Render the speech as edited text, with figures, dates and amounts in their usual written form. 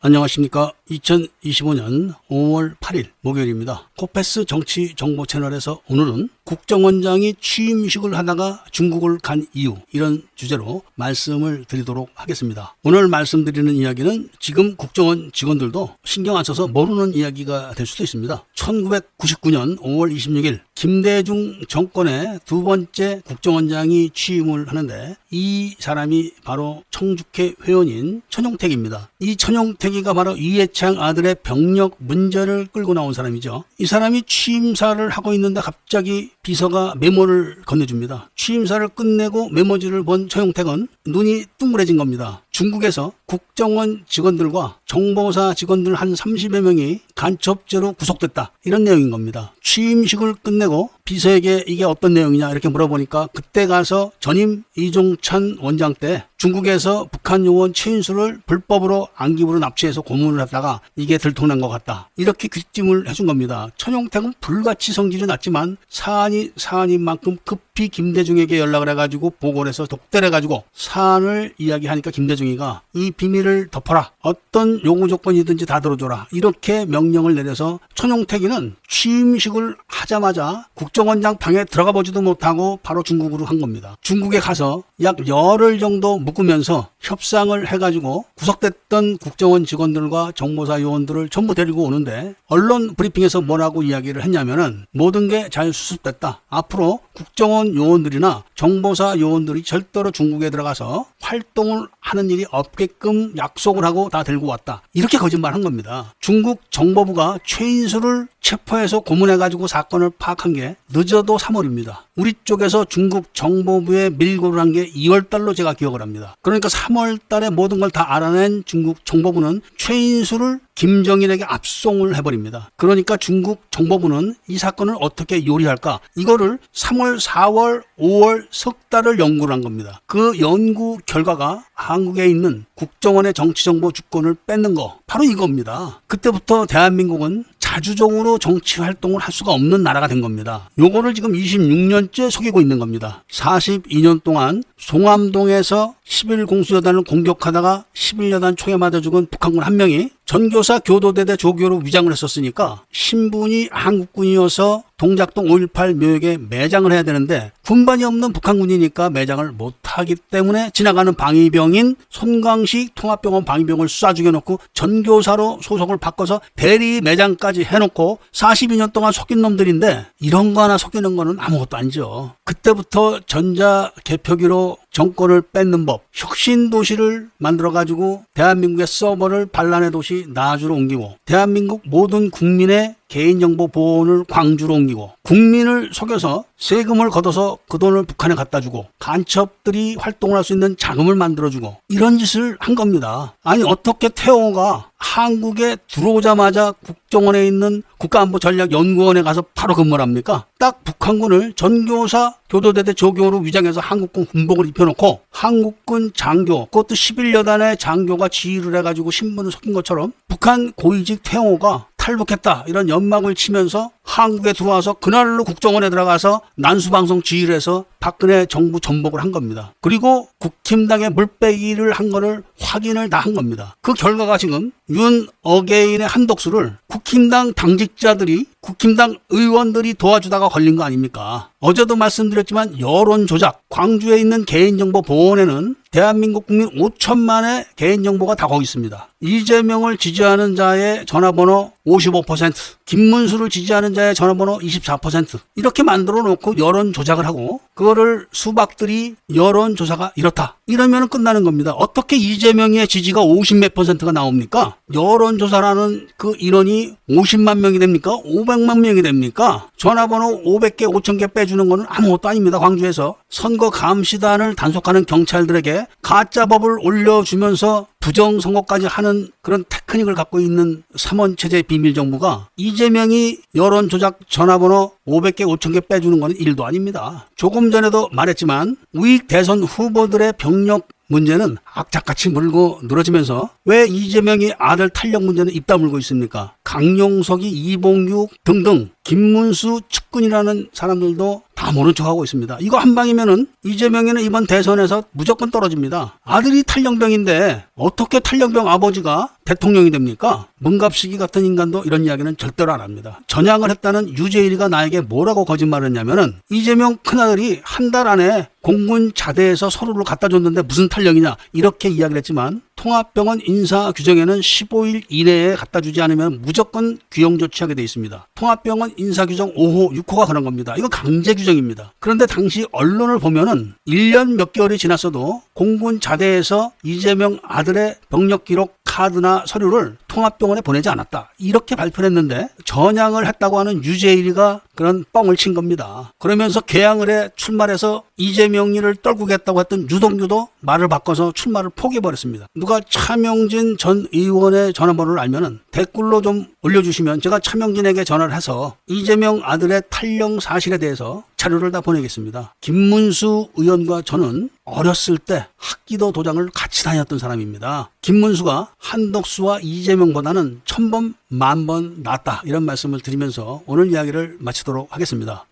안녕하십니까. 2025년 5월 8일 목요일입니다. 코페스 정치 정보 채널에서 오늘은 국정원장이 취임식을 하다가 중국을 간 이유, 이런 주제로 말씀을 드리도록 하겠습니다. 오늘 말씀드리는 이야기는 지금 국정원 직원들도 신경 안 써서 모르는 이야기가 될 수도 있습니다. 1999년 5월 26일 김대중 정권의 두 번째 국정원장이 취임을 하는데, 이 사람이 바로 청주회 회원인 천용택입니다. 이 천용택이가 바로 이해창 아들의 병력 문제를 끌고 나온 사람이죠. 이 사람이 취임사를 하고 있는데 갑자기 비서가 메모를 건네줍니다. 취임사를 끝내고 메모지를 본 천용택은 눈이 뚱그레진 겁니다. 중국에서 국정원 직원들과 정보사 직원들 한 30여 명이 간첩죄로 구속됐다, 이런 내용인 겁니다. 취임식을 끝내고 비서에게 이게 어떤 내용이냐 이렇게 물어보니까, 그때 가서 전임 이종찬 원장 때 중국에서 북한 요원 최인수를 불법으로 안기부로 납치해서 고문을 했다가 이게 들통난 것 같다, 이렇게 귀띔을 해준 겁니다. 천용택은 불같이 성질이 났지만 사안이 사안인 만큼 급히 김대중에게 연락을 해가지고 보고를 해서 독대를 해가지고 사안을 이야기하니까 김대중이가 이 비밀을 덮어라, 어떤 요구 조건이든지 다 들어줘라, 이렇게 명령을 내려서 천용택이는 취임식을 하자마자 국정원장 방에 들어가 보지도 못하고 바로 중국으로 한 겁니다. 중국에 가서 약 열흘 정도 묵으면서 협상을 해가지고 구속됐던 국정원 직원들과 정보사 요원들을 전부 데리고 오는데, 언론 브리핑에서 뭐라고 이야기를 했냐면은 모든 게 잘 수습됐다, 앞으로 국정원 요원들이나 정보사 요원들이 절대로 중국에 들어가서 활동을 하는 일이 없게끔 약속을 하고 다 데리고 왔다, 이렇게 거짓말한 겁니다. 중국 정보부가 최인수를 체포해서 고문해가지고 사건을 파악한 게 늦어도 3월입니다. 우리 쪽에서 중국 정보부에 밀고를 한 게 2월달로 제가 기억을 합니다. 그러니까 3월달에 모든 걸 다 알아낸 중국 정보부는 최인수를 김정일에게 압송을 해버립니다. 그러니까 중국 정보부는 이 사건을 어떻게 요리할까, 이거를 3월, 4월, 5월 석 달을 연구를 한 겁니다. 그 연구 결과가 한국에 있는 국정원의 정치정보 주권을 뺏는 거, 바로 이겁니다. 그때부터 대한민국은 자주적으로 정치 활동을 할 수가 없는 나라가 된 겁니다. 요거를 지금 26년째 속이고 있는 겁니다. 42년 동안 송암동에서 11공수여단을 공격하다가 11여단 총에 맞아 죽은 북한군 한 명이 전교사 교도대대 조교로 위장을 했었으니까 신분이 한국군이어서 동작동 5.18 묘역에 매장을 해야 되는데, 군반이 없는 북한군이니까 매장을 못하기 때문에 지나가는 방위병인 손광식 통합병원 방위병을 쏴 죽여놓고 전교사로 소속을 바꿔서 대리 매장까지 해놓고 42년 동안 속인 놈들인데, 이런 거 하나 속이는 거는 아무것도 아니죠. 그때부터 전자개표기로 정권을 뺏는 법, 혁신도시를 만들어가지고 대한민국의 서버를 반란의 도시 나주로 옮기고, 대한민국 모든 국민의 개인정보 보호를 광주로 옮기고, 국민을 속여서 세금을 걷어서 그 돈을 북한에 갖다 주고, 간첩들이 활동을 할 수 있는 자금을 만들어주고, 이런 짓을 한 겁니다. 아니, 어떻게 태호가 한국에 들어오자마자 국정원에 있는 국가안보전략연구원에 가서 바로 근무를 합니까? 딱 북한군을 전교사 교도대대 조교로 위장해서 한국군 군복을 입혀놓고, 한국군 장교, 그것도 11여단의 장교가 지휘를 해가지고 신분을 속인 것처럼 북한 고위직 태호가 탈북했다, 이런 연막을 치면서 한국에 들어와서 그날로 국정원에 들어가서 난수방송 지휘를 해서 박근혜 정부 전복을 한 겁니다. 그리고 국힘당의 물빼기를 한 거를 확인을 다 한 겁니다. 그 결과가 지금 윤 어게인의 한독수를 국힘당 당직자들이, 국힘당 의원들이 도와주다가 걸린 거 아닙니까? 어제도 말씀드렸지만 여론 조작, 광주에 있는 개인정보 보호원에는 대한민국 국민 5천만의 개인정보가 다 거기 있습니다. 이재명을 지지하는 자의 전화번호 55%, 김문수를 지지하는 자의 전화번호 24%, 이렇게 만들어 놓고 여론 조작을 하고, 그거를 수박들이 여론조사가 이렇다, 이러면 끝나는 겁니다. 어떻게 이재명의 지지가 50몇 %가 나옵니까? 여론조사라는 그 인원이 50만 명이 됩니까? 500만 명이 됩니까? 전화번호 500개, 5000개 빼주는 거는 아무것도 아닙니다. 광주에서 선거 감시단을 단속하는 경찰들에게 가짜법을 올려주면서 부정선거까지 하는 그런 테크닉을 갖고 있는 삼원체제 비밀정부가, 이재명이 여론조작 전화번호 500개, 5000개 빼주는 건 일도 아닙니다. 조금 전에도 말했지만 우익 대선 후보들의 병력 문제는 악착같이 물고 늘어지면서 왜 이재명이 아들 탄력 문제는 입 다물고 있습니까? 강용석이, 이봉규 등등 김문수 측근이라는 사람들도 다 다 모른 척하고 있습니다. 이거 한 방이면은 이재명이는 이번 대선에서 무조건 떨어집니다. 아들이 탈영병인데 어떻게 탈영병 아버지가 대통령이 됩니까? 문갑식이 같은 인간도 이런 이야기는 절대로 안 합니다. 전향을 했다는 유재일이가 나에게 뭐라고 거짓말을 했냐면은 이재명 큰아들이 한 달 안에 공군 자대에서 서류를 갖다 줬는데 무슨 탈영이냐 이렇게 이야기를 했지만 통합병원 인사 규정에는 15일 이내에 갖다 주지 않으면 무조건 규영 조치하게 돼 있습니다. 통합병원 인사 규정 5호, 6호가 그런 겁니다. 이거 강제 규정입니다. 그런데 당시 언론을 보면은 1년 몇 개월이 지났어도 공군 자대에서 이재명 아들의 병력 기록 카드나 서류를 통합병원에 보내지 않았다. 이렇게 발표를 했는데 전향을 했다고 하는 유재일이가 그런 뻥을 친 겁니다. 그러면서 개항을 해 출마해서 이재명이를 떨구겠다고 했던 유동규도 말을 바꿔서 출마를 포기해버렸습니다. 누가 차명진 전 의원의 전화번호를 알면은 댓글로 좀 올려주시면 제가 차명진에게 전화를 해서 이재명 아들의 탈영 사실에 대해서 자료를 다 보내겠습니다. 김문수 의원과 저는 어렸을 때 학기도 도장을 같이 다녔던 사람입니다. 김문수가 한덕수와 이재명보다는 1000번, 10,000번 낫다 이런 말씀을 드리면서 오늘 이야기를 마치도록 하겠습니다.